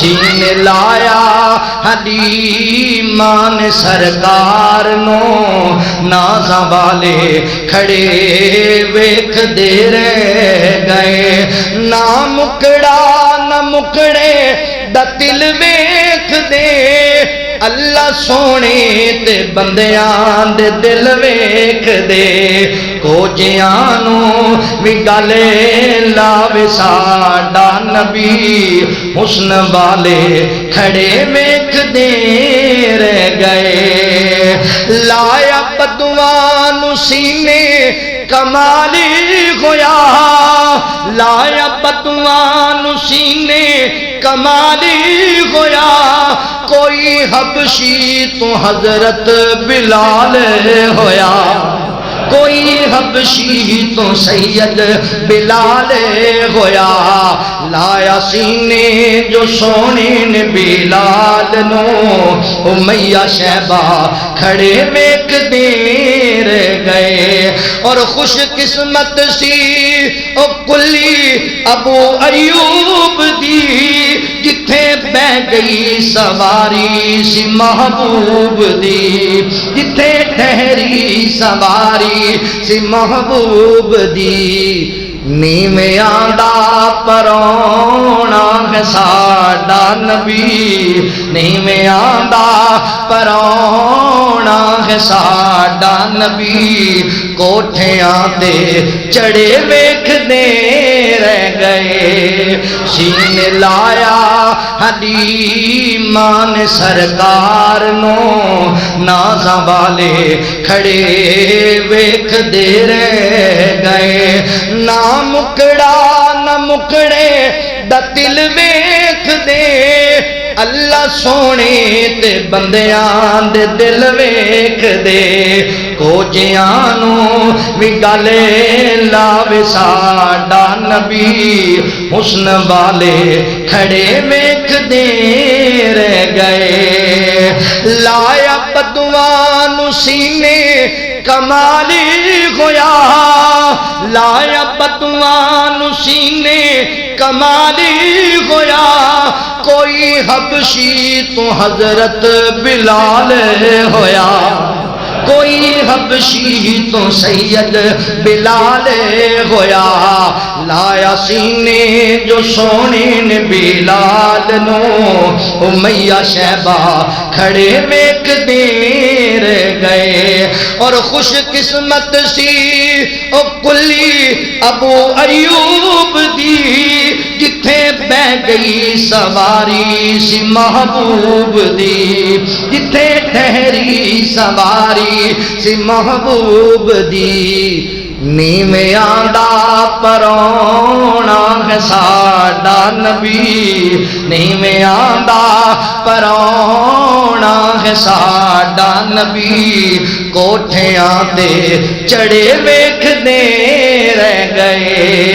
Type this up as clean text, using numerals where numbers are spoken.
سینے لایا حلیمان سرکار نو نازاں والے کھڑے ویکھ دے رہ گئے نہ مکڑا نہ مکڑے دا دل ویکھ دے اللہ سونے تے بندیاں دے دل ویکھ دے کوجیانوں وی گالے لاوے ساڈا نبی حسن والے کھڑے ویکھ دے رہ گئے لایا بدوان سینے کمالی ہویا لایا بدوان سینے کمالی ہویا کوئی حبشی تو حضرت بلال ہویا کوئی حبشی تو سید بلال ہویا لایا سینے جو سونے نے بلال نو امیہ شہبہ کھڑے ویکھ دے رہ گئے اور خوش قسمت سی او کلی ابو ایوب دی جتھے بہ گئی سواری سی محبوب دی جتھے ٹھہری سواری سی محبوب دی نیویاں دا پرونا ہے ساڈا نبی نیویاں دا پرونا ہے ساڈا نبی کوٹھیاں تے چڑھے ویکھ دے رہ گئے سینے لایا حلیمان سرکار نو نازاں والے کھڑے ویکھ دے رہ گئے نہ مکڑا نہ مکڑے دا دل ویکھ دے اللہ سونے تے بندیاں دے دل ویکھ دے کوجیانوں وی گالے لاوے ساڈا نبی حسن والے کھڑے ویکھ دے رہ گئے لایا بدوان سینے کمالی ہویا لایا بدوان سینے کمالی ہویا کوئی حبشی تو حضرت بلال ہویا کوئی حبشی تو سید بلال ہویا لایا سینے جو سونے نے بلال نو امیہ شہبہ کھڑے ویکھ دے رہ گئے اور خوش قسمت سی او کلی ابو ایوب دی جتھے بہ گئی سواری سی محبوب دی جتھے ٹھہری سواری سی محبوب دی نیویاں دا پرونا ہے ساڈا نبی نیویاں دا پرونا ہے ساڈا نبی کوٹھیاں تے چڑھے ویکھ دے رہ گئے